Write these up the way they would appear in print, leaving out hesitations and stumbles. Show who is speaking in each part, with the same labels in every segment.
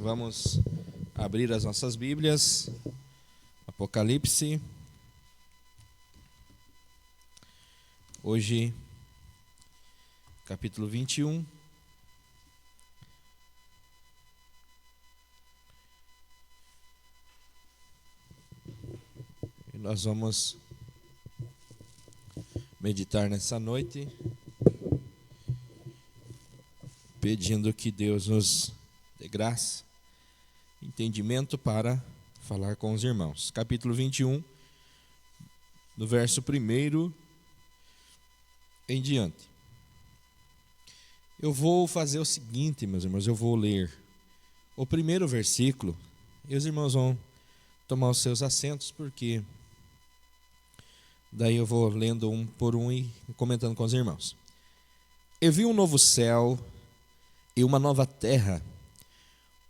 Speaker 1: vamos abrir as nossas Bíblias. Apocalipse. Hoje, capítulo 21. E nós vamos meditar nessa noite, pedindo que Deus nos dê graça, entendimento para falar com os irmãos. Capítulo 21, do verso 1 em diante. Eu vou fazer o seguinte, meus irmãos, eu vou ler o primeiro versículo e os irmãos vão tomar os seus assentos, porque daí eu vou lendo um por um e comentando com os irmãos. Eu vi um novo céu e uma nova terra,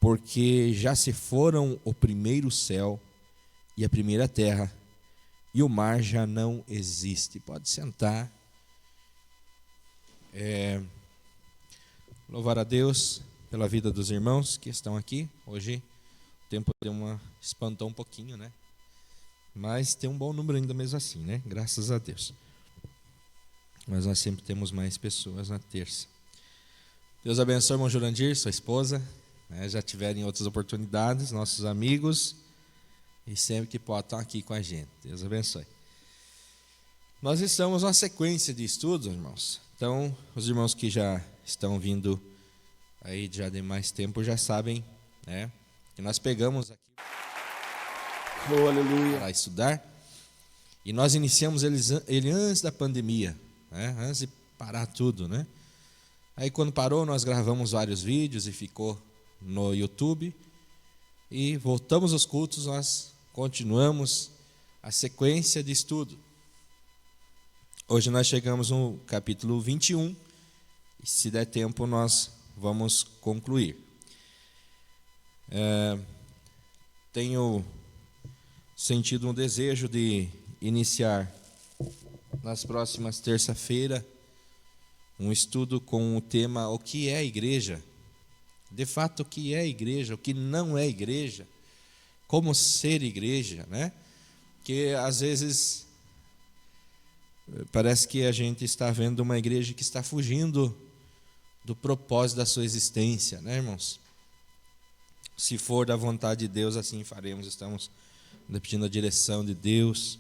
Speaker 1: porque já se foram o primeiro céu e a primeira terra, e o mar já não existe. Pode sentar. Louvar a Deus pela vida dos irmãos que estão aqui. Hoje o tempo espantou um pouquinho, né? Mas tem um bom número ainda mesmo assim, né? Graças a Deus. Mas nós sempre temos mais pessoas na terça. Deus abençoe o irmão Jurandir, sua esposa, né? Já tiveram outras oportunidades, nossos amigos, e sempre que podem estão aqui com a gente. Deus abençoe. Nós estamos numa sequência de estudos, irmãos. Então, os irmãos que já estão vindo aí já de mais tempo já sabem, né? Que nós pegamos aqui para estudar, e nós iniciamos ele antes da pandemia, né? Antes de parar tudo, né? Aí quando parou, nós gravamos vários vídeos e ficou no YouTube, e voltamos aos cultos, nós continuamos a sequência de estudo. Hoje nós chegamos no capítulo 21, e se der tempo nós vamos concluir. Tenho sentido um desejo de iniciar nas próximas terça-feira um estudo com o tema o que é igreja. De fato, o que é igreja, o que não é igreja, como ser igreja, né? Porque às vezes parece que a gente está vendo uma igreja que está fugindo do propósito da sua existência, né, irmãos? Se for da vontade de Deus, assim faremos. Estamos pedindo a direção de Deus,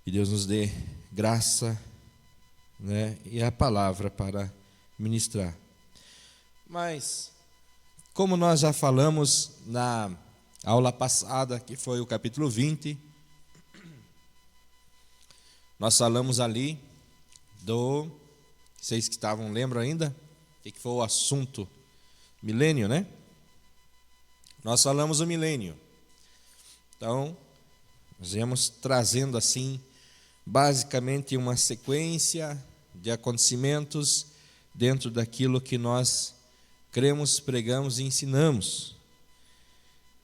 Speaker 1: que Deus nos dê graça, né, e a palavra para ministrar. Mas, como nós já falamos na aula passada, que foi o capítulo 20, nós falamos ali vocês que estavam, lembram ainda? O que foi o assunto? Milênio, né? Nós falamos do milênio. Então, nós viemos trazendo assim, basicamente uma sequência de acontecimentos dentro daquilo que nós cremos, pregamos e ensinamos.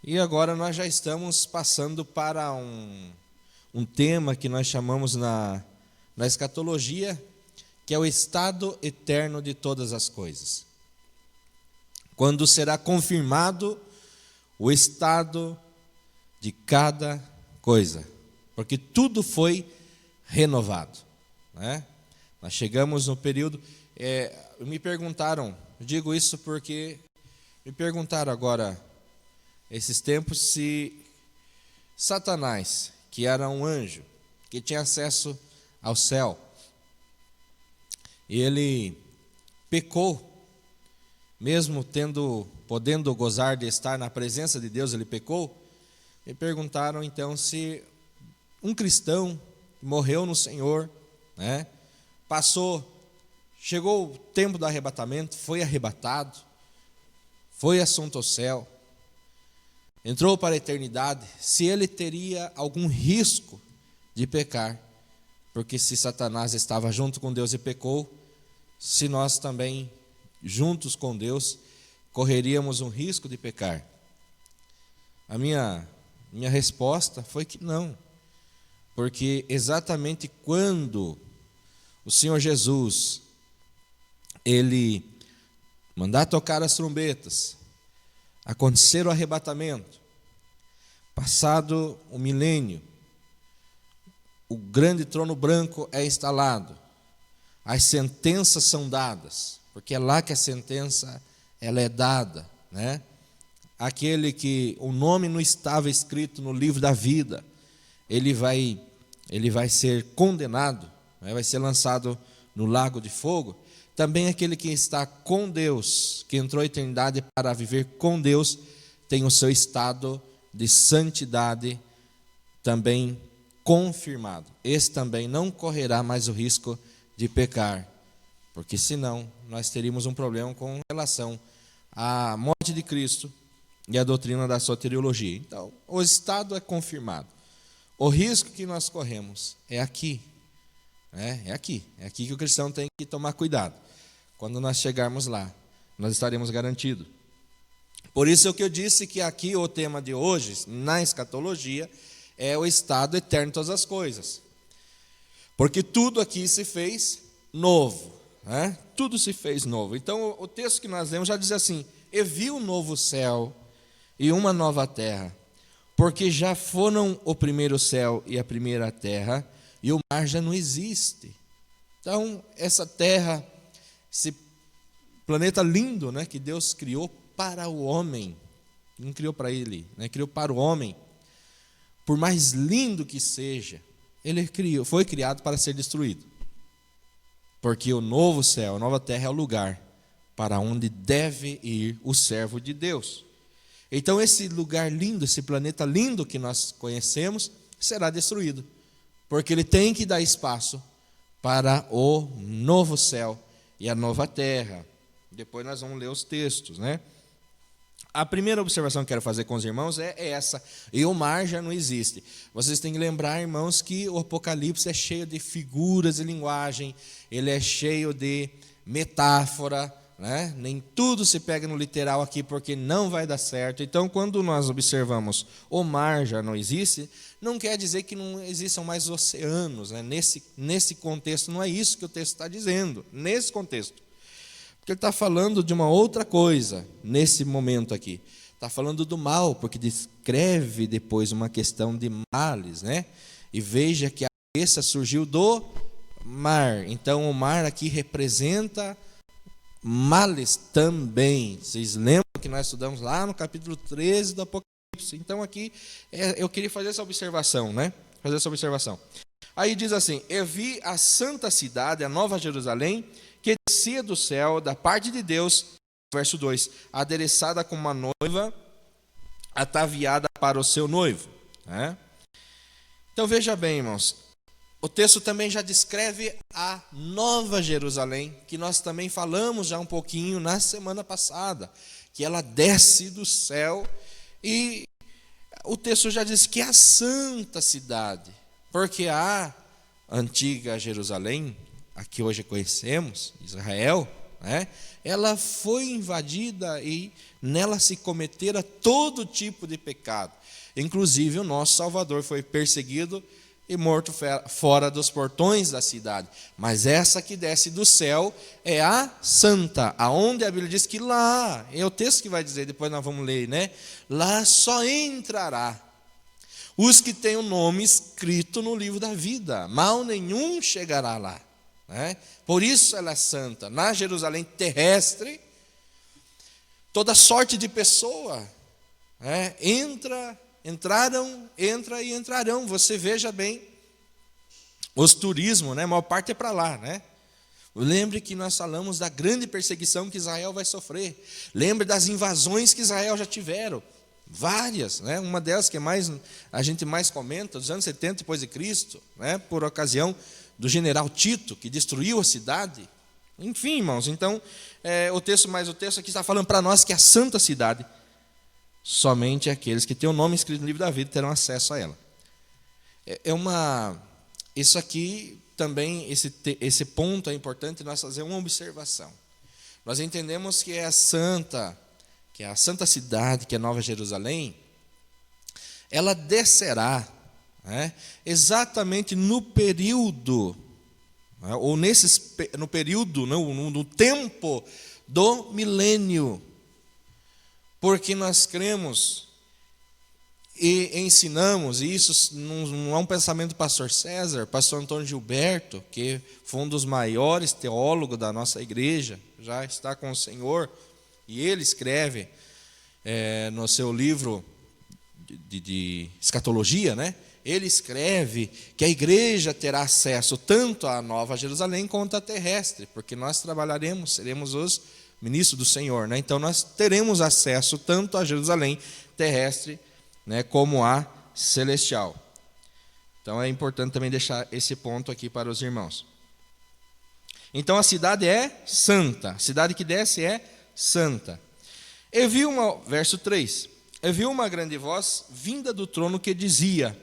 Speaker 1: E agora nós já estamos passando para um tema que nós chamamos na escatologia, que é o estado eterno de todas as coisas. Quando será confirmado o estado de cada coisa, porque tudo foi renovado, né? Nós chegamos no período, me perguntaram, eu digo isso porque me perguntaram agora, esses tempos, se Satanás, que era um anjo, que tinha acesso ao céu, ele pecou, mesmo podendo gozar de estar na presença de Deus, ele pecou. Me perguntaram então se um cristão que morreu no Senhor, né, chegou o tempo do arrebatamento, foi arrebatado, foi assunto ao céu, entrou para a eternidade, se ele teria algum risco de pecar, porque se Satanás estava junto com Deus e pecou, se nós também, juntos com Deus, correríamos um risco de pecar? A minha resposta foi que não, porque exatamente quando o Senhor Jesus, ele mandar tocar as trombetas, acontecer o arrebatamento, passado o milênio, o grande trono branco é instalado, as sentenças são dadas, porque é lá que a sentença ela é dada, né? Aquele que o nome não estava escrito no livro da vida, ele vai ser condenado, né? Vai ser lançado no lago de fogo. Também aquele que está com Deus, que entrou à eternidade para viver com Deus, tem o seu estado de santidade também confirmado. Esse também não correrá mais o risco de pecar, porque senão nós teríamos um problema com relação à morte de Cristo e à doutrina da soteriologia. Então, o estado é confirmado. O risco que nós corremos é aqui. É aqui que o cristão tem que tomar cuidado. Quando nós chegarmos lá, nós estaremos garantidos. Por isso é o que eu disse que aqui o tema de hoje, na escatologia, é o estado eterno de todas as coisas. Porque tudo aqui se fez novo, né? Tudo se fez novo. Então o texto que nós lemos já diz assim: e vi um novo céu e uma nova terra, porque já foram o primeiro céu e a primeira terra, e o mar já não existe. Então, essa terra, esse planeta lindo, né, que Deus criou para o homem, não criou para ele, né, criou para o homem, por mais lindo que seja, ele foi criado para ser destruído. Porque o novo céu, a nova terra é o lugar para onde deve ir o servo de Deus. Então, esse lugar lindo, esse planeta lindo que nós conhecemos, será destruído, porque ele tem que dar espaço para o novo céu e a nova terra. Depois nós vamos ler os textos, né? A primeira observação que quero fazer com os irmãos é essa: e o mar já não existe. Vocês têm que lembrar, irmãos, que o Apocalipse é cheio de figuras e linguagem, ele é cheio de metáfora, né? Nem tudo se pega no literal aqui, porque não vai dar certo. Então, quando nós observamos o mar já não existe, não quer dizer que não existam mais oceanos, né? Nesse contexto, não é isso que o texto está dizendo, nesse contexto. Porque ele está falando de uma outra coisa, nesse momento aqui. Está falando do mal, porque descreve depois uma questão de males, né? E veja que a cabeça surgiu do mar. Então, o mar aqui representa males também. Vocês lembram que nós estudamos lá no capítulo 13 do Apocalipse? Então, aqui, eu queria fazer essa observação, né? Fazer essa observação. Aí diz assim: eu vi a santa cidade, a nova Jerusalém, que descia do céu, da parte de Deus, verso 2, adereçada como uma noiva, ataviada para o seu noivo. Né? Então veja bem, irmãos, o texto também já descreve a nova Jerusalém, que nós também falamos já um pouquinho na semana passada, que ela desce do céu, e o texto já diz que é a santa cidade, porque a antiga Jerusalém, a que hoje conhecemos, Israel, né, ela foi invadida e nela se cometera todo tipo de pecado. Inclusive o nosso Salvador foi perseguido e morto fora dos portões da cidade. Mas essa que desce do céu é a santa, aonde a Bíblia diz que lá, é o texto que vai dizer, depois nós vamos ler, né? Lá só entrará os que têm o nome escrito no livro da vida, mal nenhum chegará lá. Né? Por isso ela é santa. Na Jerusalém terrestre, toda sorte de pessoa, né, entra e entrarão. Você veja bem, os turismos, né, a maior parte é para lá, né? Lembre que nós falamos da grande perseguição que Israel vai sofrer. Lembre das invasões que Israel já tiveram, várias, né? Uma delas que a gente mais comenta, dos anos 70 depois de Cristo, né, por ocasião do general Tito, que destruiu a cidade. Enfim, irmãos, então, o texto aqui está falando para nós que a santa cidade, somente aqueles que têm o nome escrito no livro da vida terão acesso a ela. Isso aqui também, esse ponto é importante nós fazer uma observação. Nós entendemos que é a santa cidade, que é Nova Jerusalém, ela descerá, né, exatamente no período, né, ou no período, no tempo do milênio. porque nós cremos e ensinamos, e isso não é um pensamento do pastor César, pastor Antônio Gilberto, que foi um dos maiores teólogos da nossa igreja, já está com o Senhor, e ele escreve no seu livro de escatologia, né? Ele escreve que a igreja terá acesso tanto à Nova Jerusalém quanto à terrestre, porque nós trabalharemos, seremos os ministros do Senhor, né? Então nós teremos acesso tanto à Jerusalém terrestre, né, como a celestial. Então é importante também deixar esse ponto aqui para os irmãos. Então a cidade é santa, a cidade que desce é santa. Verso 3, eu vi uma grande voz vinda do trono que dizia: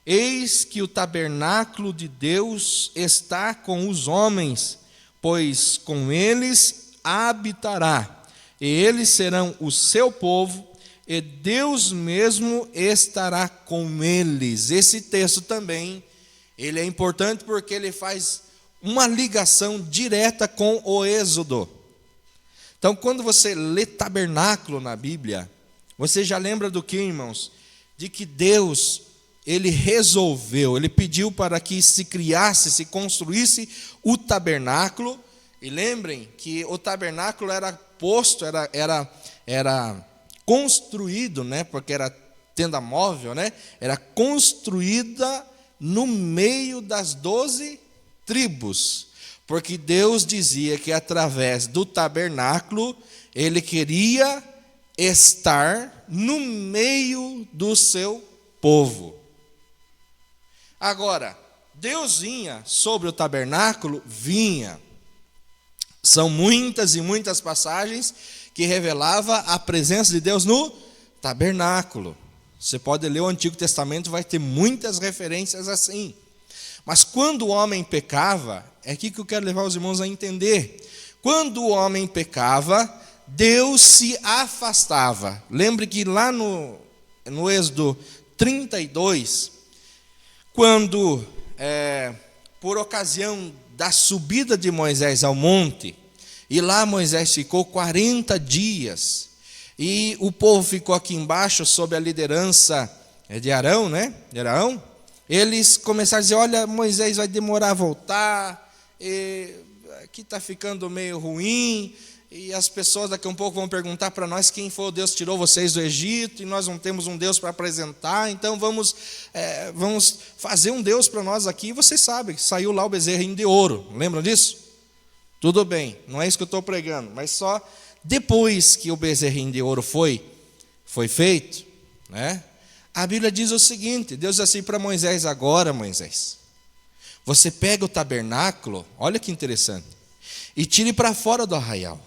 Speaker 1: eis que o tabernáculo de Deus está com os homens, pois com eles habitará, e eles serão o seu povo, e Deus mesmo estará com eles. Esse texto também, ele é importante porque ele faz uma ligação direta com o Êxodo. Então, quando você lê tabernáculo na Bíblia, você já lembra do que, irmãos? De que Deus, ele resolveu, ele pediu para que se criasse, se construísse o tabernáculo. E lembrem que o tabernáculo era posto, era construído, né, porque era tenda móvel, né, era construída no meio das 12 tribos, porque Deus dizia que através do tabernáculo ele queria estar no meio do seu povo. Agora, Deus vinha sobre o tabernáculo, vinha. São muitas e muitas passagens que revelava a presença de Deus no tabernáculo. Você pode ler o Antigo Testamento, vai ter muitas referências assim. Mas quando o homem pecava, é aqui que eu quero levar os irmãos a entender. Quando o homem pecava, Deus se afastava. Lembre que lá no Êxodo 32, quando, por ocasião da subida de Moisés ao monte, e lá Moisés ficou 40 dias, e o povo ficou aqui embaixo sob a liderança de Arão, né? De Arão. Eles começaram a dizer: olha, Moisés vai demorar a voltar, aqui está ficando meio ruim, e as pessoas daqui a um pouco vão perguntar para nós quem foi o Deus que tirou vocês do Egito, e nós não temos um Deus para apresentar, então vamos fazer um Deus para nós aqui. Vocês sabem, saiu lá o bezerrinho de ouro, lembram disso? Tudo bem, não é isso que eu estou pregando, mas só depois que o bezerrinho de ouro foi feito, né? A Bíblia diz o seguinte: Deus diz assim para Moisés: agora, Moisés, você pega o tabernáculo, olha que interessante, e tire para fora do arraial.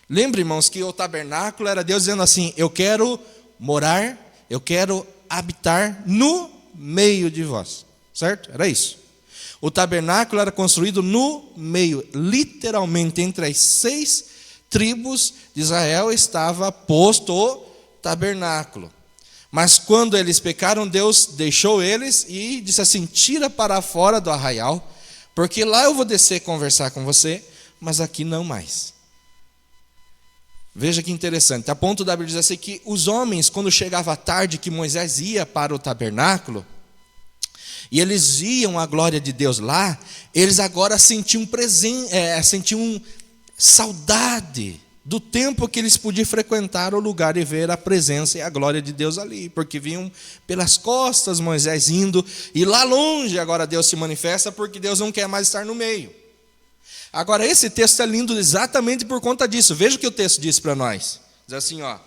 Speaker 1: Lembre, irmãos, que o tabernáculo era Deus dizendo assim: eu quero morar, eu quero habitar no meio de vós, certo? Era isso. O tabernáculo era construído no meio, literalmente entre as 6 tribos de Israel estava posto o tabernáculo. Mas quando eles pecaram, Deus deixou eles e disse assim: tira para fora do arraial, porque lá eu vou descer conversar com você, mas aqui não mais. Veja que interessante, a ponto da Bíblia dizer assim, que os homens, quando chegava a tarde que Moisés ia para o tabernáculo, e eles viam a glória de Deus lá, eles agora sentiam saudade do tempo que eles podiam frequentar o lugar e ver a presença e a glória de Deus ali, porque vinham pelas costas Moisés indo, e lá longe agora Deus se manifesta, porque Deus não quer mais estar no meio. Agora esse texto é lindo exatamente por conta disso. Veja o que o texto diz para nós, diz assim, ó: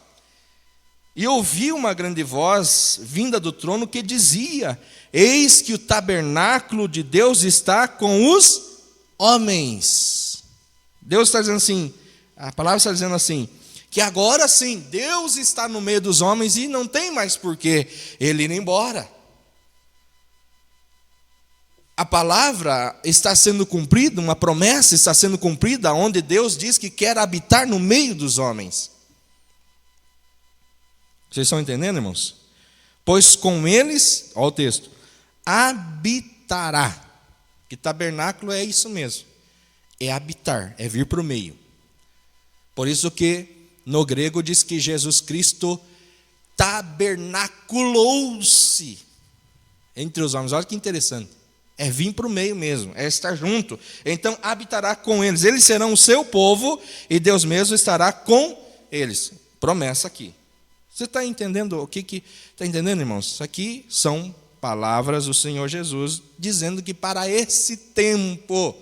Speaker 1: e ouvi uma grande voz vinda do trono que dizia: eis que o tabernáculo de Deus está com os homens. Deus está dizendo assim, a palavra está dizendo assim, que agora sim, Deus está no meio dos homens e não tem mais por que ele ir embora. A palavra está sendo cumprida, uma promessa está sendo cumprida, onde Deus diz que quer habitar no meio dos homens. Vocês estão entendendo, irmãos? Pois com eles, olha o texto, habitará. Que tabernáculo é isso mesmo, é habitar, é vir para o meio. Por isso que no grego diz que Jesus Cristo tabernaculou-se entre os homens. Olha que interessante. É vir para o meio mesmo, é estar junto. Então habitará com eles. Eles serão o seu povo e Deus mesmo estará com eles. Promessa aqui. Você está entendendo o que está entendendo, irmãos? Isso aqui são palavras do Senhor Jesus dizendo que para esse tempo,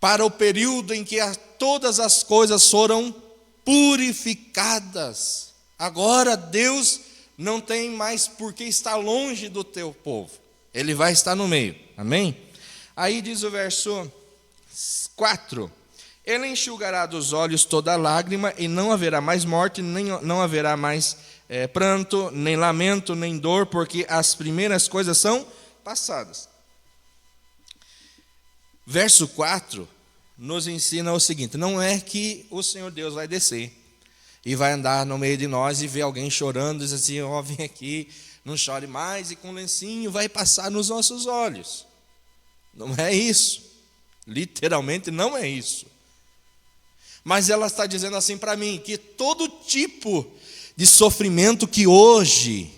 Speaker 1: para o período em que todas as coisas foram purificadas, agora Deus não tem mais por que estar longe do teu povo. Ele vai estar no meio, amém? Aí diz o verso 4: Ele enxugará dos olhos toda lágrima, e não haverá mais morte, nem não haverá mais pranto, nem lamento, nem dor, porque as primeiras coisas são passadas. Verso 4 nos ensina o seguinte: não é que o Senhor Deus vai descer e vai andar no meio de nós e ver alguém chorando, e diz assim, ó, vem aqui, não chore mais, e com um lencinho vai passar nos nossos olhos. Não é isso. Literalmente não é isso. Mas ela está dizendo assim para mim, que todo tipo de sofrimento que hoje,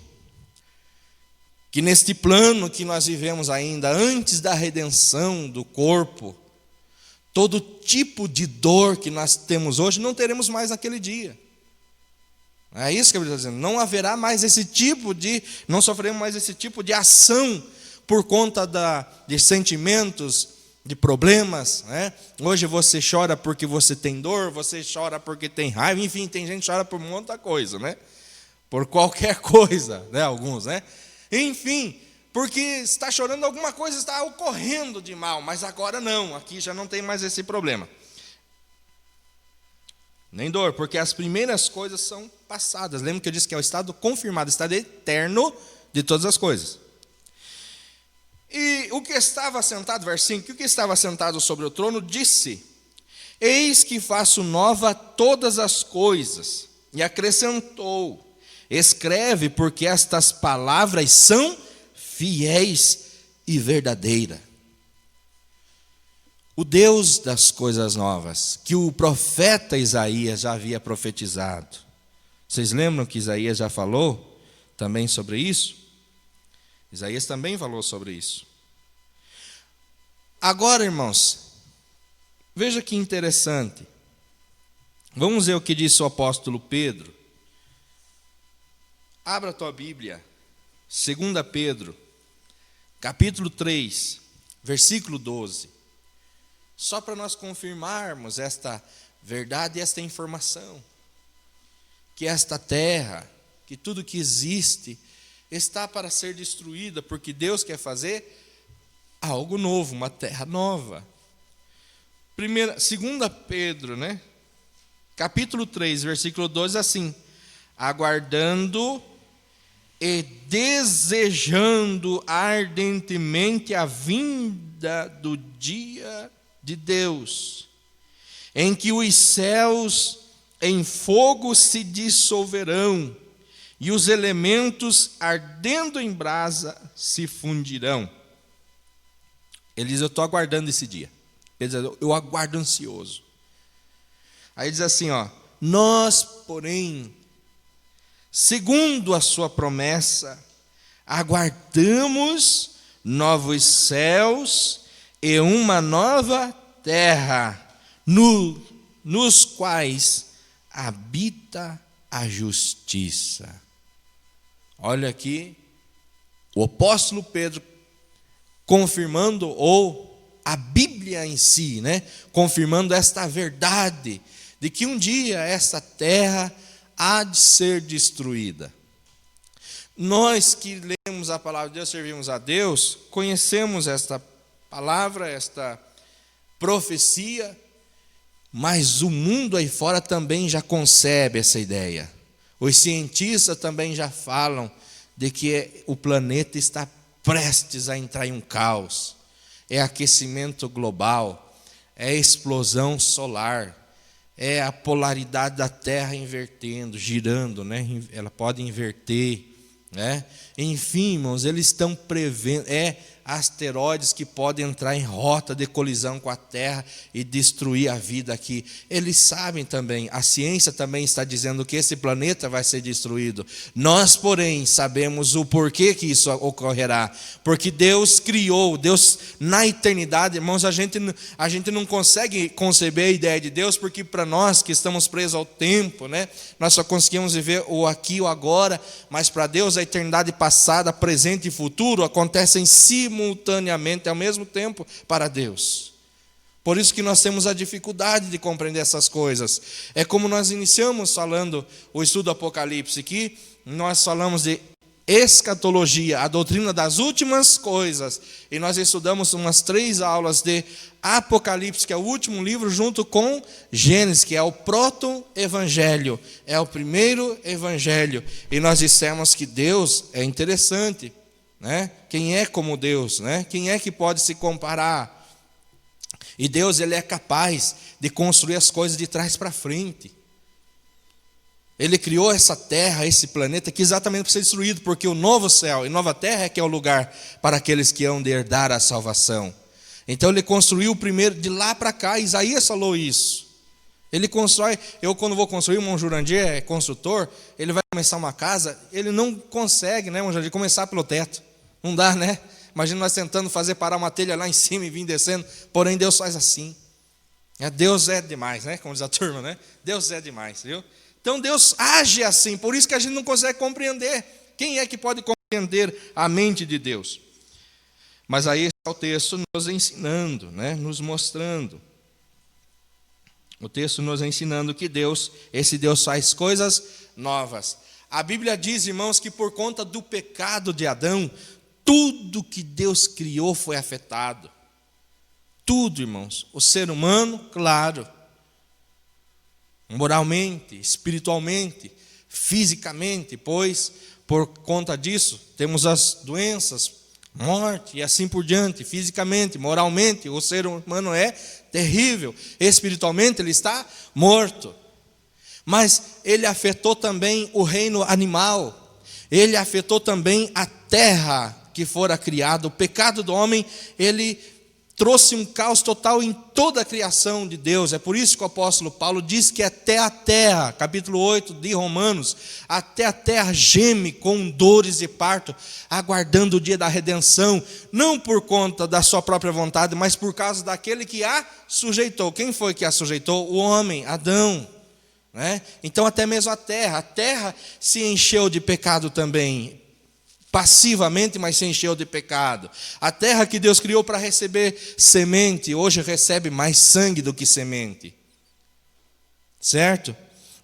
Speaker 1: que neste plano que nós vivemos ainda, antes da redenção do corpo, todo tipo de dor que nós temos hoje, não teremos mais naquele dia. É isso que a Bíblia está dizendo. Não haverá mais não sofreremos mais esse tipo de ação por conta de sentimentos, de problemas, né? Hoje você chora porque você tem dor, você chora porque tem raiva, enfim, tem gente que chora por muita coisa, né? Por qualquer coisa, né? Alguns, né? Enfim, porque está chorando alguma coisa, está ocorrendo de mal, mas agora não, aqui já não tem mais esse problema. Nem dor, porque as primeiras coisas são passadas. Lembra que eu disse que é o estado confirmado, o estado eterno de todas as coisas. E o que estava sentado, verso 5, o que estava sentado sobre o trono disse: Eis que faço nova todas as coisas. E acrescentou: Escreve, porque estas palavras são fiéis e verdadeiras. O Deus das coisas novas, que o profeta Isaías já havia profetizado. Vocês lembram que Isaías já falou também sobre isso? Isaías também falou sobre isso. Agora, irmãos, veja que interessante. Vamos ver o que disse o apóstolo Pedro. Abra a tua Bíblia, 2 Pedro, capítulo 3, versículo 12. Só para nós confirmarmos esta verdade e esta informação. Que esta terra, que tudo que existe, está para ser destruída, porque Deus quer fazer algo novo, uma terra nova. 2 Pedro, né? Capítulo 3, versículo 12, assim: aguardando e desejando ardentemente a vinda do dia de Deus, em que os céus em fogo se dissolverão, e os elementos ardendo em brasa se fundirão. Ele diz: eu estou aguardando esse dia. Ele diz: eu aguardo ansioso. Aí diz assim, ó: nós, porém, segundo a sua promessa, aguardamos novos céus e uma nova terra, nos quais habita a justiça. Olha aqui, o apóstolo Pedro confirmando, ou a Bíblia em si, né, confirmando esta verdade, de que um dia esta terra há de ser destruída. Nós que lemos a palavra de Deus, servimos a Deus, conhecemos esta palavra, esta profecia, mas o mundo aí fora também já concebe essa ideia. Os cientistas também já falam de que o planeta está prestes a entrar em um caos. É aquecimento global, é explosão solar, é a polaridade da Terra invertendo, girando, né? Ela pode inverter, né? Enfim, irmãos, eles estão prevendo, asteroides que podem entrar em rota de colisão com a Terra e destruir a vida aqui. Eles sabem também, a ciência também está dizendo que esse planeta vai ser destruído. Nós, porém, sabemos o porquê que isso ocorrerá. Porque Deus criou, Deus na eternidade, irmãos, a gente não consegue conceber a ideia de Deus, porque para nós que estamos presos ao tempo, né, nós só conseguimos viver o aqui, o agora, mas para Deus a eternidade passada, presente e futuro acontecem simultaneamente, ao mesmo tempo, para Deus. Por isso que nós temos a dificuldade de compreender essas coisas. É como nós iniciamos falando o estudo do Apocalipse, que nós falamos de escatologia, a doutrina das últimas coisas, e nós estudamos umas 3 aulas de Apocalipse, que é o último livro, junto com Gênesis, que é o proto-evangelho, é o primeiro evangelho, e nós dissemos que Deus é interessante, né? Quem é como Deus, né? Quem é que pode se comparar? E Deus, ele é capaz de construir as coisas de trás para frente. Ele criou essa terra, esse planeta, que exatamente para ser destruído, porque o novo céu e nova terra é que é o lugar para aqueles que hão de herdar a salvação. Então ele construiu o primeiro, de lá para cá, Isaías falou isso. Ele constrói, eu quando vou construir, o irmão Jurandir é construtor, ele vai começar uma casa, ele não consegue, né, irmão Jurandir, começar pelo teto. Não dá, né? Imagina nós tentando fazer parar uma telha lá em cima e vir descendo, porém Deus faz assim. Deus é demais, né? Como diz a turma, né? Deus é demais, viu? Então Deus age assim, por isso que a gente não consegue compreender. Quem é que pode compreender a mente de Deus? Mas aí está o texto nos ensinando, né? Nos mostrando. O texto nos ensinando que Deus, esse Deus faz coisas novas. A Bíblia diz, irmãos, que por conta do pecado de Adão, tudo que Deus criou foi afetado. Tudo, irmãos. O ser humano, claro. Moralmente, espiritualmente, fisicamente, pois por conta disso temos as doenças, morte e assim por diante. Fisicamente, moralmente, o ser humano é terrível. Espiritualmente ele está morto. Mas ele afetou também o reino animal. Ele afetou também a terra que fora criada. O pecado do homem, ele trouxe um caos total em toda a criação de Deus. É por isso que o apóstolo Paulo diz que até a terra, capítulo 8 de Romanos, até a terra geme com dores de parto, aguardando o dia da redenção, não por conta da sua própria vontade, mas por causa daquele que a sujeitou. Quem foi que a sujeitou? O homem, Adão, né? Então até mesmo a terra se encheu de pecado também, passivamente, mas se encheu de pecado. A terra que Deus criou para receber semente, hoje recebe mais sangue do que semente. Certo?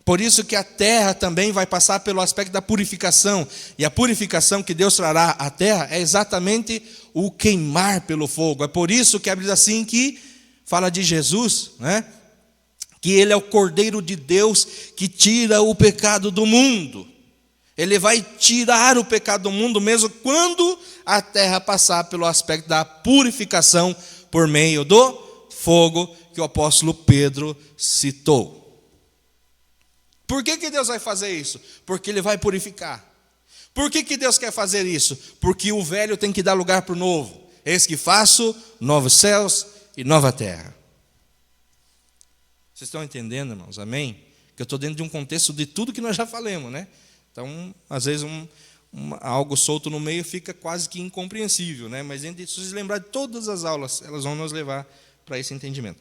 Speaker 1: Por isso que a terra também vai passar pelo aspecto da purificação. E a purificação que Deus trará à terra é exatamente o queimar pelo fogo. É por isso que a Bíblia diz assim, que fala de Jesus, né? Que ele é o Cordeiro de Deus que tira o pecado do mundo. Ele vai tirar o pecado do mundo mesmo quando a terra passar pelo aspecto da purificação por meio do fogo que o apóstolo Pedro citou. Por que Deus vai fazer isso? Porque ele vai purificar. Por que Deus quer fazer isso? Porque o velho tem que dar lugar para o novo. Eis que faço novos céus e nova terra. Vocês estão entendendo, irmãos? Amém? Que eu estou dentro de um contexto de tudo que nós já falamos, né? Então, às vezes, algo solto no meio fica quase que incompreensível, né? Mas se vocês lembrar de todas as aulas, elas vão nos levar para esse entendimento.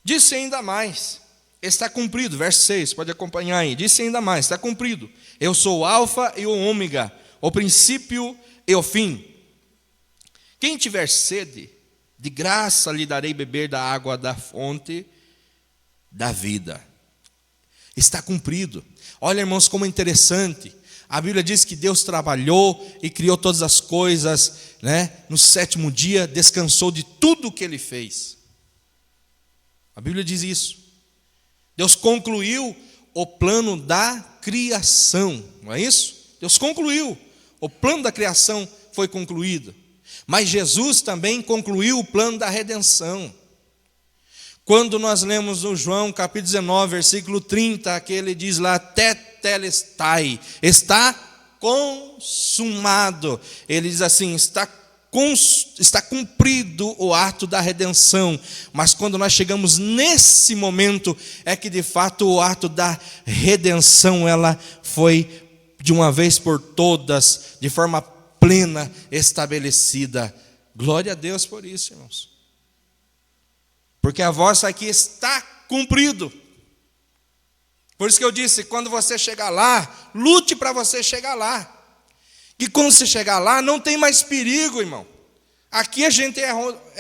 Speaker 1: Disse ainda mais, está cumprido, verso 6, pode acompanhar aí. Disse ainda mais, está cumprido. Eu sou o alfa e o ômega, o princípio e o fim. Quem tiver sede, de graça lhe darei beber da água da fonte da vida. Está cumprido. Olha, irmãos, como é interessante. A Bíblia diz que Deus trabalhou e criou todas as coisas, né? No 7º dia, descansou de tudo o que ele fez. A Bíblia diz isso. Deus concluiu o plano da criação, não é isso? Deus concluiu. O plano da criação foi concluído. Mas Jesus também concluiu o plano da redenção. Quando nós lemos no João capítulo 19, versículo 30, que ele diz lá, tetelestai, está consumado. Ele diz assim: está cumprido o ato da redenção. Mas quando nós chegamos nesse momento, é que de fato o ato da redenção, ela foi de uma vez por todas, de forma plena, estabelecida. Glória a Deus por isso, irmãos. Porque a vossa aqui está cumprido. Por isso que eu disse, quando você chegar lá, lute para você chegar lá. Que quando você chegar lá, não tem mais perigo, irmão. Aqui a gente é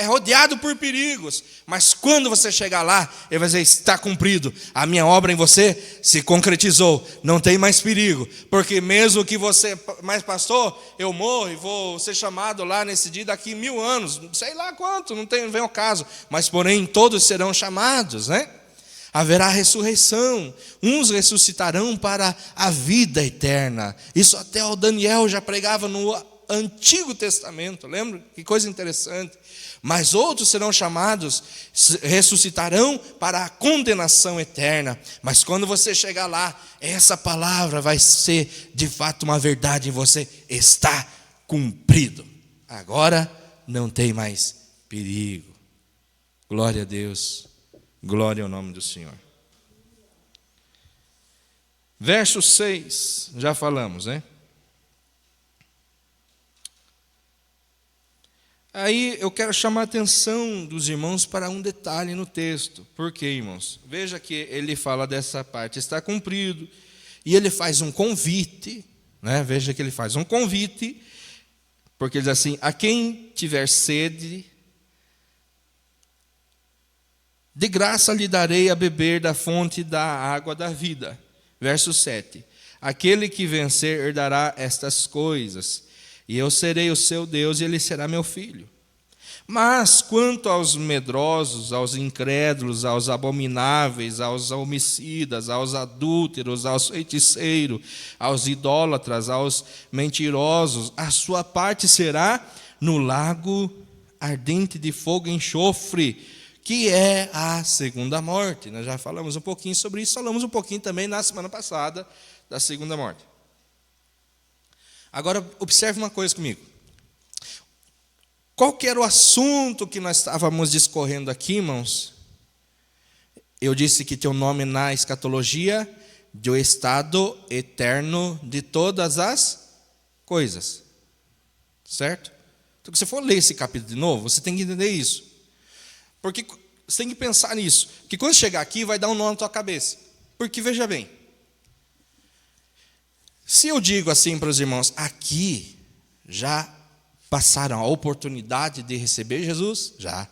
Speaker 1: rodeado por perigos. Mas quando você chegar lá, ele vai dizer: está cumprido. A minha obra em você se concretizou. Não tem mais perigo. Porque mesmo que você, mas pastor, eu morro e vou ser chamado lá nesse dia daqui 1000 anos. Sei lá quanto, não vem ao caso. Mas porém todos serão chamados, né? Haverá ressurreição, uns ressuscitarão para a vida eterna. Isso até o Daniel já pregava no Antigo Testamento, lembra? Que coisa interessante. Mas outros serão chamados, ressuscitarão para a condenação eterna. Mas quando você chegar lá, essa palavra vai ser de fato uma verdade em você. Está cumprido. Agora não tem mais perigo. Glória a Deus. Glória ao nome do Senhor. Verso 6, já falamos, né? Aí eu quero chamar a atenção dos irmãos para um detalhe no texto. Por quê, irmãos? Veja que ele fala dessa parte, está cumprido, e ele faz um convite, né? Veja que ele faz um convite, porque ele diz assim: a quem tiver sede, de graça lhe darei a beber da fonte da água da vida. Verso 7. Aquele que vencer herdará estas coisas, e eu serei o seu Deus, e ele será meu filho. Mas quanto aos medrosos, aos incrédulos, aos abomináveis, aos homicidas, aos adúlteros, aos feiticeiros, aos idólatras, aos mentirosos, a sua parte será no lago ardente de fogo e enxofre, que é a segunda morte. Nós já falamos um pouquinho sobre isso, falamos um pouquinho também na semana passada da segunda morte. Agora, observe uma coisa comigo. Qual que era o assunto que nós estávamos discorrendo aqui, irmãos? Eu disse que tem um nome na escatologia de o estado eterno de todas as coisas. Certo? Então, se você for ler esse capítulo de novo, você tem que entender isso. Porque você tem que pensar nisso. Porque quando chegar aqui, vai dar um nó na tua cabeça. Porque, veja bem, se eu digo assim para os irmãos, aqui já passaram a oportunidade de receber Jesus? Já.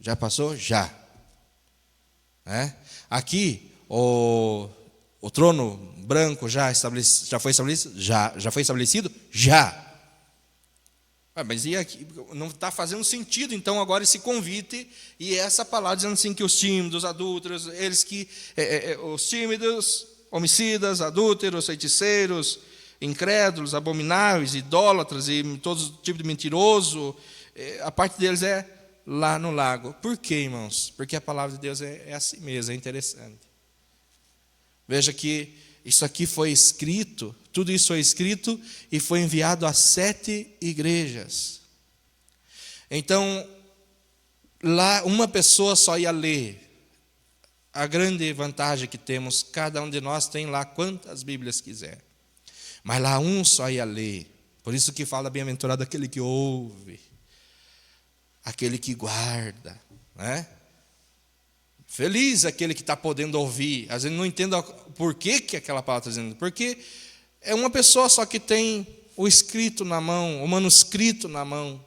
Speaker 1: Já passou? Já. Aqui, o trono branco já foi estabelecido? Já. Já foi estabelecido? Já. Mas e aqui? Não está fazendo sentido, então, agora esse convite e essa palavra dizendo assim que os tímidos, adúlteros, eles que, os tímidos, homicidas, adúlteros, feiticeiros, incrédulos, abomináveis, idólatras e todo tipo de mentiroso, a parte deles é lá no lago. Por quê, irmãos? Porque a palavra de Deus é assim mesmo, é interessante. Veja que isso aqui foi escrito, tudo isso foi escrito e foi enviado a 7 igrejas. Então, lá uma pessoa só ia ler. A grande vantagem que temos, cada um de nós tem lá quantas Bíblias quiser. Mas lá um só ia ler. Por isso que fala bem-aventurado aquele que ouve, aquele que guarda, né? Feliz aquele que está podendo ouvir. Às vezes não entendo por que aquela palavra está dizendo. Porque é uma pessoa só que tem o escrito na mão, o manuscrito na mão.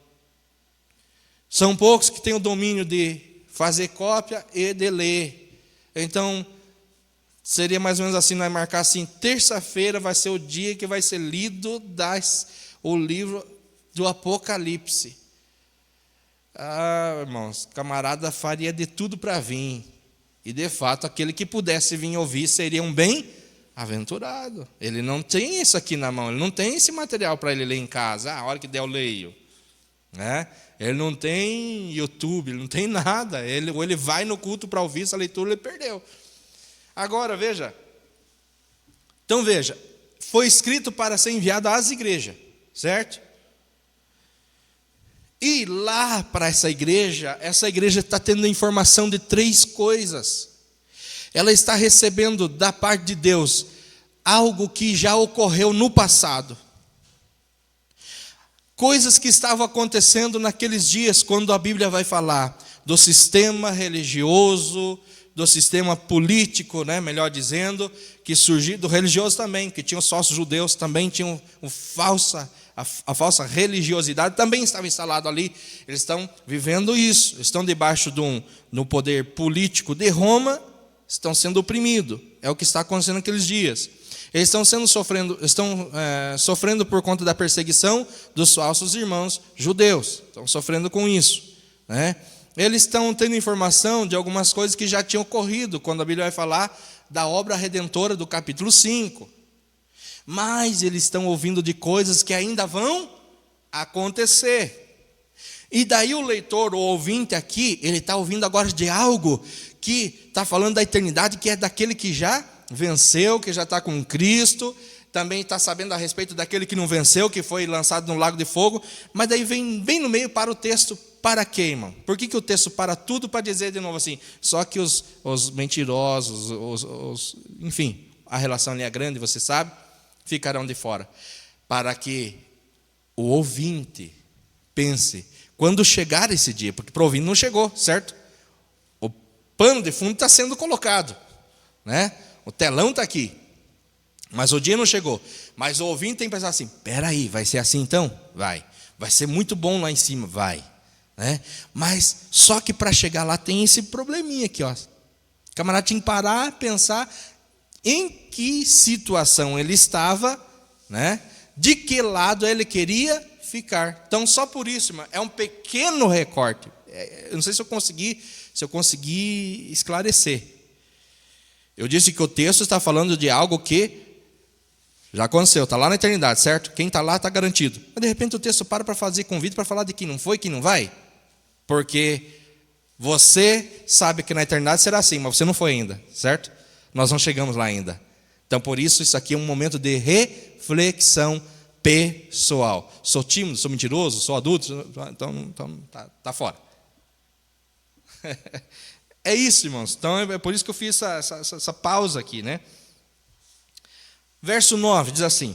Speaker 1: São poucos que têm o domínio de fazer cópia e de ler. Então, seria mais ou menos assim, nós marcar assim, terça-feira vai ser o dia que vai ser lido o livro do Apocalipse. Ah, irmãos, camarada faria de tudo para vir. E, de fato, aquele que pudesse vir ouvir seria um bem-aventurado. Ele não tem isso aqui na mão, ele não tem esse material para ele ler em casa. A hora que der eu leio. Ele não tem YouTube, ele não tem nada. Ou ele vai no culto para ouvir essa leitura, ele perdeu. Agora, veja. Então, veja. foi escrito para ser enviado às igrejas, certo? E lá para essa igreja está tendo informação de 3 coisas. Ela está recebendo da parte de Deus algo que já ocorreu no passado. Coisas que estavam acontecendo naqueles dias, quando a Bíblia vai falar do sistema religioso, do sistema político, né, melhor dizendo, que surgiu, do religioso também, que tinham os falsos judeus, também tinham a falsa religiosidade, também estava instalado ali. Eles estão vivendo isso, estão debaixo do poder político de Roma, estão sendo oprimidos, é o que está acontecendo naqueles dias. Eles estão sofrendo por conta da perseguição dos falsos irmãos judeus, estão sofrendo com isso, né? Eles estão tendo informação de algumas coisas que já tinham ocorrido, quando a Bíblia vai falar da obra redentora do capítulo 5. Mas eles estão ouvindo de coisas que ainda vão acontecer. E daí o leitor, o ouvinte aqui, ele está ouvindo agora de algo que está falando da eternidade, que é daquele que já venceu, que já está com Cristo. Também está sabendo a respeito daquele que não venceu, que foi lançado no lago de fogo. Mas daí vem bem no meio para o texto. Para quê, irmão? Por que o texto para tudo para dizer de novo assim? Só que os mentirosos, enfim, a relação ali é grande, você sabe, ficarão de fora. Para que o ouvinte pense, quando chegar esse dia, porque para o ouvinte não chegou, certo? O pano de fundo está sendo colocado, né? O telão está aqui, mas o dia não chegou. Mas o ouvinte tem que pensar assim, espera aí, vai ser assim então? Vai ser muito bom lá em cima, vai. Né? Mas só que para chegar lá tem esse probleminha aqui, ó. O camarada tinha que parar, pensar em que situação ele estava, né? De que lado ele queria ficar. Então só por isso, irmão, é um pequeno recorte. Eu não sei se eu consegui esclarecer. Eu disse que o texto está falando de algo que já aconteceu, está lá na eternidade, certo? Quem está lá está garantido. Mas de repente o texto para fazer convite para falar de quem não foi, quem não vai. Porque você sabe que na eternidade será assim, mas você não foi ainda, certo? Nós não chegamos lá ainda. Então, por isso é um momento de reflexão pessoal. Sou tímido, sou mentiroso, sou adulto, então tá fora. É isso, irmãos. Então, é por isso que eu fiz essa pausa aqui, né? Verso 9 diz assim: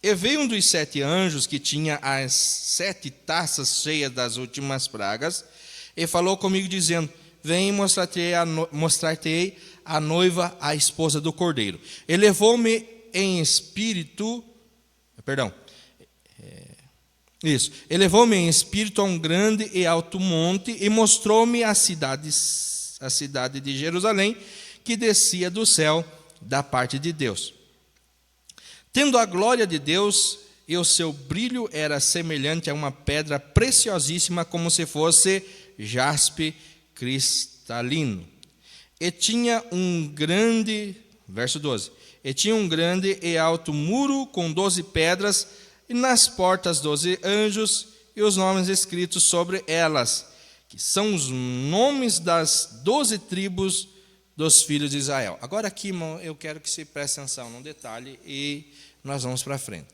Speaker 1: E veio um dos 7 anjos que tinha as 7 taças cheias das últimas pragas, e falou comigo dizendo: Vem, mostrar-te-ei a noiva, a esposa do Cordeiro. Ele levou-me em espírito, Ele levou-me em espírito a um grande e alto monte e mostrou-me a cidade de Jerusalém, que descia do céu da parte de Deus, tendo a glória de Deus, e o seu brilho era semelhante a uma pedra preciosíssima, como se fosse jaspe cristalino. E tinha um grande, verso 12, e tinha um grande e alto muro com 12 pedras, e nas portas 12 anjos, e os nomes escritos sobre elas, que são os nomes das 12 tribos dos filhos de Israel. Agora aqui, irmão, eu quero que você preste atenção num detalhe e nós vamos para frente.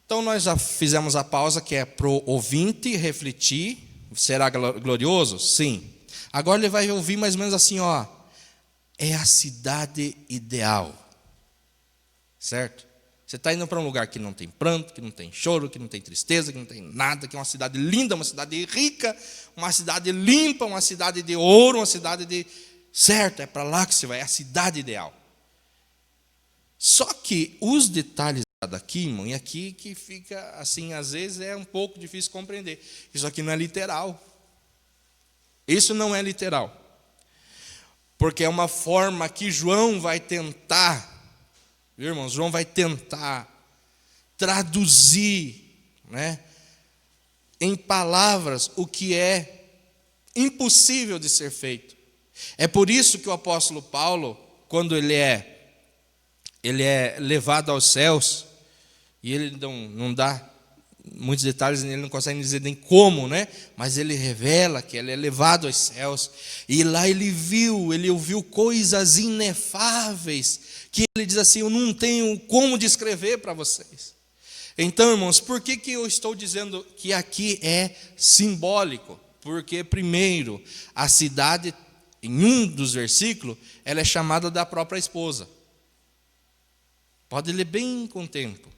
Speaker 1: Então nós já fizemos a pausa, que é para o ouvinte refletir. Será glorioso? Sim. Agora ele vai ouvir mais ou menos assim, ó. É a cidade ideal. Certo? Você está indo para um lugar que não tem pranto, que não tem choro, que não tem tristeza, que não tem nada, que é uma cidade linda, uma cidade rica, uma cidade limpa, uma cidade de ouro, uma cidade de... Certo, é para lá que você vai, é a cidade ideal. Só que os detalhes daqui, irmão, e aqui que fica assim, às vezes é um pouco difícil compreender. Isso aqui não é literal. Isso não é literal. Porque é uma forma que João vai tentar, viu, irmãos? João vai tentar traduzir, né, em palavras o que é impossível de ser feito. É por isso que o apóstolo Paulo, quando ele é levado aos céus, e ele não dá muitos detalhes, ele não consegue dizer nem como, né? Mas ele revela que ele é levado aos céus, e lá ele ouviu coisas inefáveis, que ele diz assim: eu não tenho como descrever para vocês. Então, irmãos, por que eu estou dizendo que aqui é simbólico? Porque, primeiro, a cidade, em um dos versículos, ela é chamada da própria esposa. Pode ler bem com o tempo.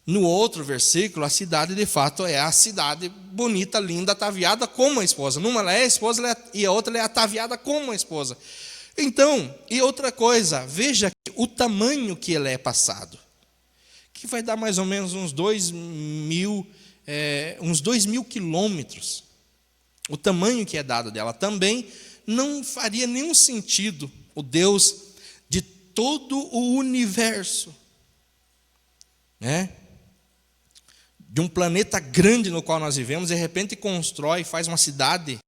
Speaker 1: No outro versículo, a cidade de fato é a cidade bonita, linda, ataviada como a esposa. Numa ela é a esposa e a outra ela é ataviada como a esposa. Então, e outra coisa, veja o tamanho que ela é passado, que vai dar mais ou menos uns 2.000 quilômetros. O tamanho que é dado dela também não faria nenhum sentido o Deus de todo o universo, né? De um planeta grande no qual nós vivemos, de repente constrói, faz uma cidade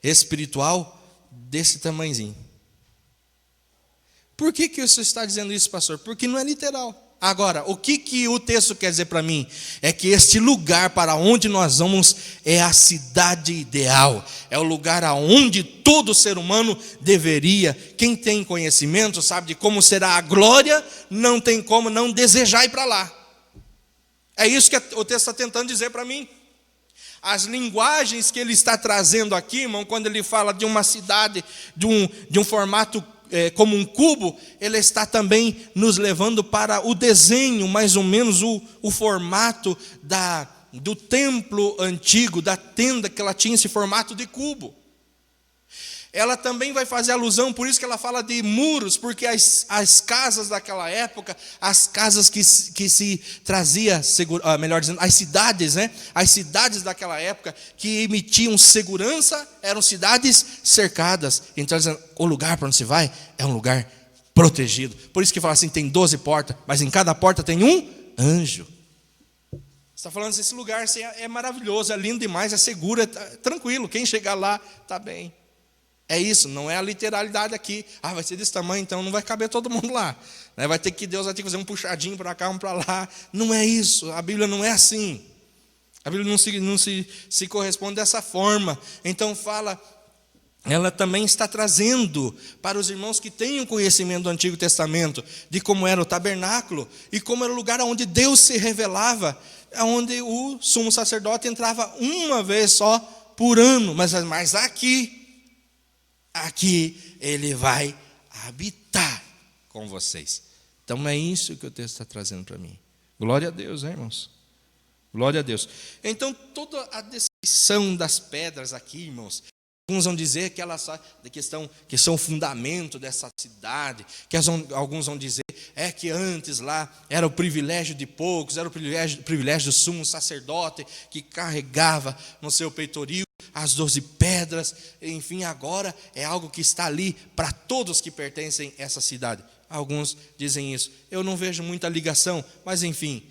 Speaker 1: espiritual desse tamanhozinho. Por que você está dizendo isso, pastor? Porque não é literal. Agora, o que o texto quer dizer para mim? É que este lugar para onde nós vamos é a cidade ideal. É o lugar aonde todo ser humano deveria. Quem tem conhecimento sabe de como será a glória, não tem como não desejar ir para lá. É isso que o texto está tentando dizer para mim. As linguagens que ele está trazendo aqui, irmão, quando ele fala de uma cidade, de um formato como um cubo, ele está também nos levando para o desenho, mais ou menos o formato do templo antigo, da tenda, que ela tinha esse formato de cubo. Ela também vai fazer alusão, por isso que ela fala de muros, porque as casas daquela época, as casas que se trazia, melhor dizendo, as cidades, né? As cidades daquela época que emitiam segurança eram cidades cercadas. Então, o lugar para onde se vai é um lugar protegido. Por isso que fala assim, tem 12 portas, mas em cada porta tem um anjo. Você está falando assim, esse lugar assim, é maravilhoso, é lindo demais, é seguro, é tranquilo, quem chegar lá está bem. É isso, não é a literalidade aqui. Vai ser desse tamanho, então não vai caber todo mundo lá. Deus vai ter que fazer um puxadinho para cá, um para lá. Não é isso, a Bíblia não é assim. A Bíblia não se corresponde dessa forma. Então ela também está trazendo para os irmãos que têm o conhecimento do Antigo Testamento, de como era o tabernáculo, e como era o lugar onde Deus se revelava, onde o sumo sacerdote entrava uma vez só por ano, mas aqui ele vai habitar com vocês. Então é isso que o texto está trazendo para mim. Glória a Deus, irmãos. Glória a Deus. Então toda a descrição das pedras aqui, irmãos, alguns vão dizer que elas que são o fundamento dessa cidade, alguns vão dizer que antes lá era o privilégio de poucos, era o privilégio do sumo sacerdote que carregava no seu peitoril as 12 pedras, enfim, agora é algo que está ali para todos que pertencem a essa cidade. Alguns dizem isso. Eu não vejo muita ligação, mas enfim,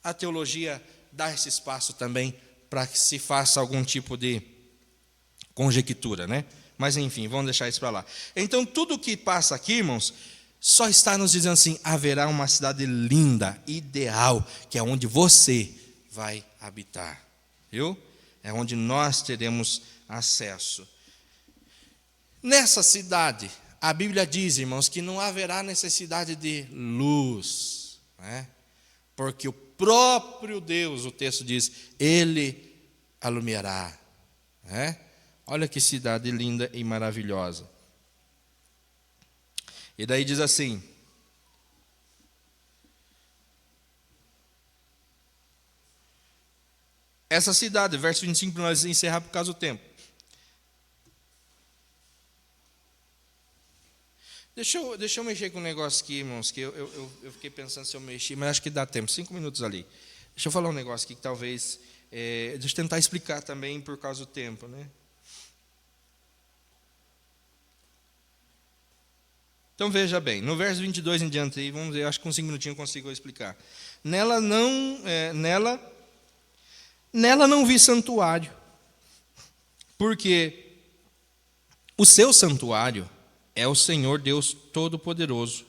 Speaker 1: a teologia dá esse espaço também para que se faça algum tipo de conjectura, né? Mas enfim, vamos deixar isso para lá. Então, tudo que passa aqui, irmãos, só está nos dizendo assim: haverá uma cidade linda, ideal, que é onde você vai habitar. Viu? É onde nós teremos acesso. Nessa cidade, a Bíblia diz, irmãos, que não haverá necessidade de luz, né? Porque o próprio Deus, o texto diz, Ele alumiará, né? Olha que cidade linda e maravilhosa. E daí diz assim: essa cidade, verso 25, para nós encerrar por causa do tempo. Deixa eu mexer com um negócio aqui, irmãos, que eu fiquei pensando se eu mexi, mas acho que dá tempo, 5 minutos ali. Deixa eu falar um negócio aqui que talvez, deixa eu tentar explicar também por causa do tempo, né? Então veja bem, no verso 22 em diante, vamos ver, acho que com 5 minutinhos eu consigo explicar. Nela não vi santuário, porque o seu santuário é o Senhor Deus Todo-Poderoso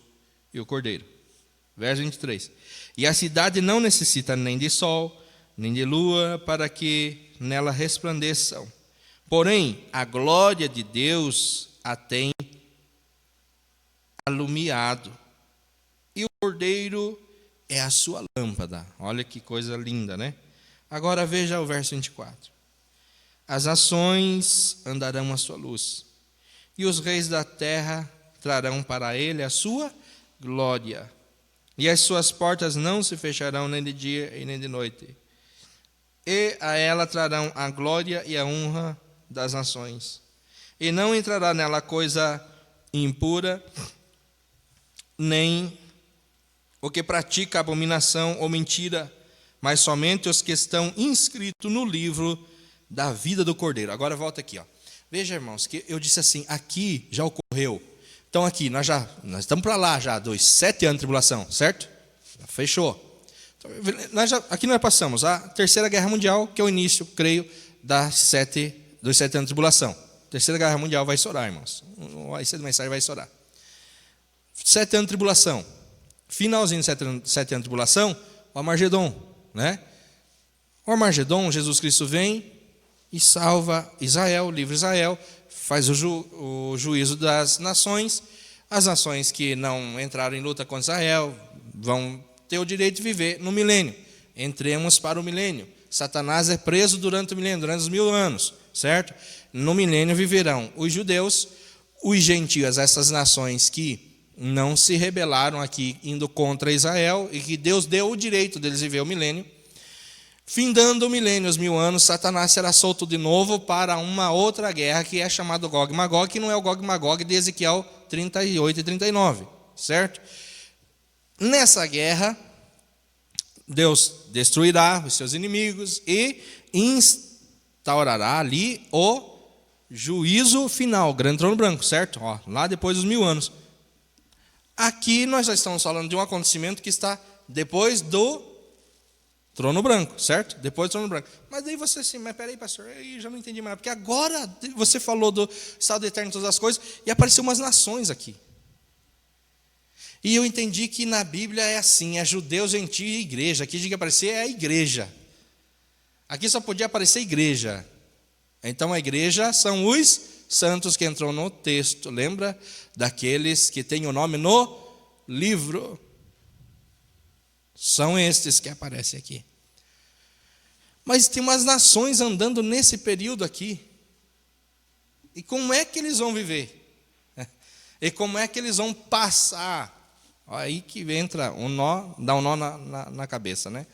Speaker 1: e o Cordeiro. Verso 23. E a cidade não necessita nem de sol, nem de lua, para que nela resplandeçam. Porém, a glória de Deus a tem alumiado, e o cordeiro é a sua lâmpada. Olha que coisa linda, né? Agora veja o verso 24. As nações andarão à sua luz, e os reis da terra trarão para ele a sua glória. E as suas portas não se fecharão nem de dia e nem de noite. E a ela trarão a glória e a honra das nações. E não entrará nela coisa impura, nem o que pratica abominação ou mentira, mas somente os que estão inscritos no livro da vida do Cordeiro. Agora volta aqui, ó. Veja, irmãos, que eu disse assim, aqui já ocorreu. Então aqui, nós estamos para lá já, 7 anos de tribulação, certo? Já fechou. Então, aqui nós passamos a Terceira Guerra Mundial, que é o início, creio, dos 7 anos de tribulação. Terceira Guerra Mundial vai estourar, irmãos. Mais cedo ou mais tarde vai estourar. 7 anos de tribulação. Finalzinho de 7 anos de tribulação, o Armagedon, né? O Armagedon, Jesus Cristo vem e salva Israel, livra Israel, faz o juízo das nações. As nações que não entraram em luta contra Israel vão ter o direito de viver no milênio. Entremos para o milênio. Satanás é preso durante o milênio, durante os 1000 anos, certo? No milênio viverão os judeus, os gentios, essas nações que não se rebelaram aqui, indo contra Israel, e que Deus deu o direito deles viver o milênio. Findando o milênio, os 1000 anos, Satanás será solto de novo para uma outra guerra, que é chamada Gog e Magog, que não é o Gog e Magog de Ezequiel 38 e 39, certo? Nessa guerra, Deus destruirá os seus inimigos e instaurará ali o juízo final, o grande trono branco, certo? Ó, lá depois dos 1000 anos. Aqui nós já estamos falando de um acontecimento que está depois do trono branco, certo? Depois do trono branco. Mas daí você assim, mas peraí, pastor, eu já não entendi mais. Porque agora você falou do estado eterno de todas as coisas e apareceu umas nações aqui. E eu entendi que na Bíblia é assim, é judeu, gentio e igreja. Aqui tinha que aparecer é a igreja. Aqui só podia aparecer igreja. Então a igreja são os santos que entrou no texto. Lembra daqueles que têm o nome no livro? São estes que aparecem aqui. Mas tem umas nações andando nesse período aqui. E como é que eles vão viver? E como é que eles vão passar? Aí que entra um nó, dá um nó na cabeça, né?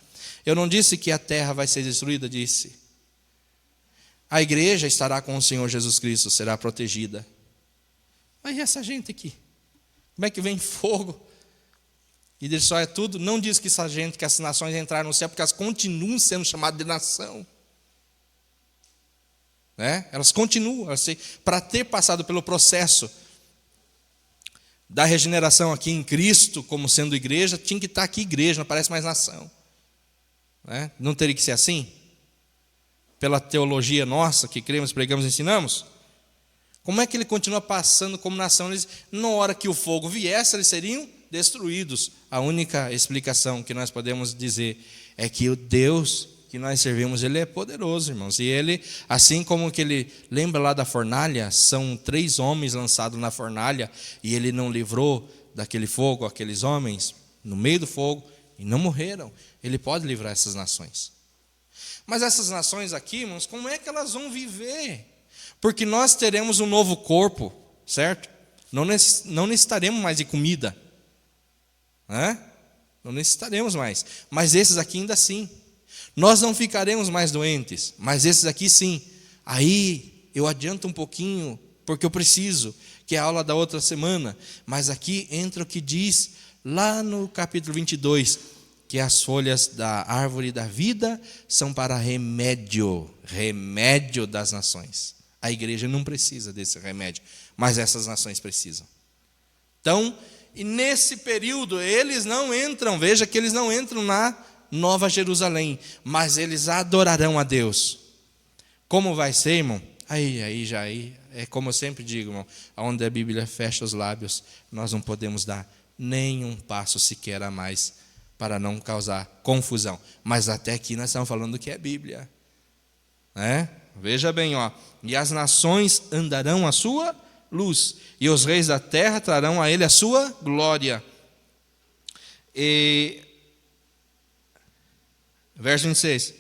Speaker 1: Eu não disse que a terra vai ser destruída, disse. A igreja estará com o Senhor Jesus Cristo, será protegida. Mas e essa gente aqui? Como é que vem fogo? E destrói tudo? Não diz que essa gente, que as nações entraram no céu, porque elas continuam sendo chamadas de nação. Né? Elas continuam, para ter passado pelo processo da regeneração aqui em Cristo, como sendo igreja, tinha que estar aqui igreja, não parece mais nação. Né? Não teria que ser assim? Pela teologia nossa, que cremos, pregamos, ensinamos? Como é que ele continua passando como nação? Eles, na hora que o fogo viesse, eles seriam destruídos. A única explicação que nós podemos dizer é que o Deus que nós servimos, Ele é poderoso, irmãos. E Ele, assim como que Ele, lembra lá da fornalha, são 3 homens lançados na fornalha, e Ele não livrou daquele fogo aqueles homens, no meio do fogo, e não morreram. Ele pode livrar essas nações. Mas essas nações aqui, irmãos, como é que elas vão viver? Porque nós teremos um novo corpo, certo? Não necessitaremos mais de comida. Não necessitaremos mais. Mas esses aqui ainda sim. Nós não ficaremos mais doentes, mas esses aqui sim. Aí eu adianto um pouquinho, porque eu preciso, que é a aula da outra semana. Mas aqui entra o que diz lá no capítulo 22, que as folhas da árvore da vida são para remédio das nações. A igreja não precisa desse remédio, mas essas nações precisam. Então, e nesse período, eles não entram, veja que eles não entram na Nova Jerusalém, mas eles adorarão a Deus. Como vai ser, irmão? Aí, é como eu sempre digo, irmão, onde a Bíblia fecha os lábios, nós não podemos dar nenhum passo sequer a mais, para não causar confusão. Mas até aqui nós estamos falando do que é Bíblia. Veja bem, ó, e as nações andarão à sua luz, e os reis da terra trarão a ele a sua glória. Verso 26.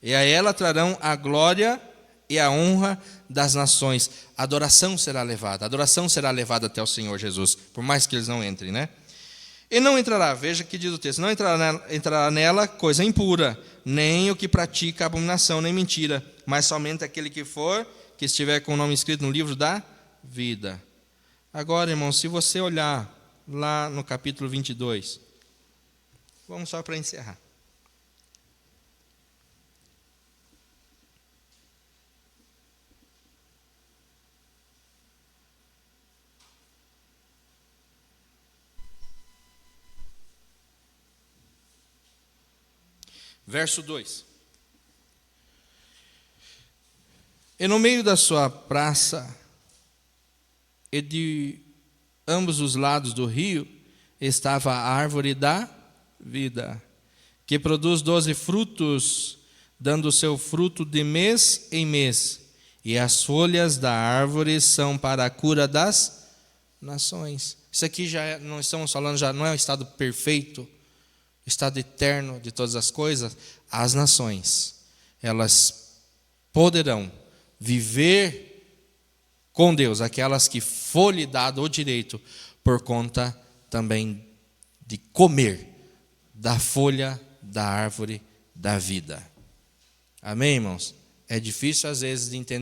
Speaker 1: E a ela trarão a glória e a honra das nações. A adoração será levada até o Senhor Jesus, por mais que eles não entrem, né? E não entrará, veja que diz o texto, não entrará nela coisa impura, nem o que pratica abominação, nem mentira, mas somente aquele que estiver com o nome escrito no livro da vida. Agora, irmãos, se você olhar lá no capítulo 22, vamos só para encerrar. Verso 2. E no meio da sua praça, e de ambos os lados do rio, estava a árvore da vida, que produz 12 frutos, dando o seu fruto de mês em mês. E as folhas da árvore são para a cura das nações. Isso aqui não estamos falando, já não é o estado perfeito, estado eterno de todas as coisas. As nações, elas poderão viver com Deus, aquelas que for lhe dado o direito, por conta também de comer da folha da árvore da vida. Amém, irmãos? É difícil às vezes de entender.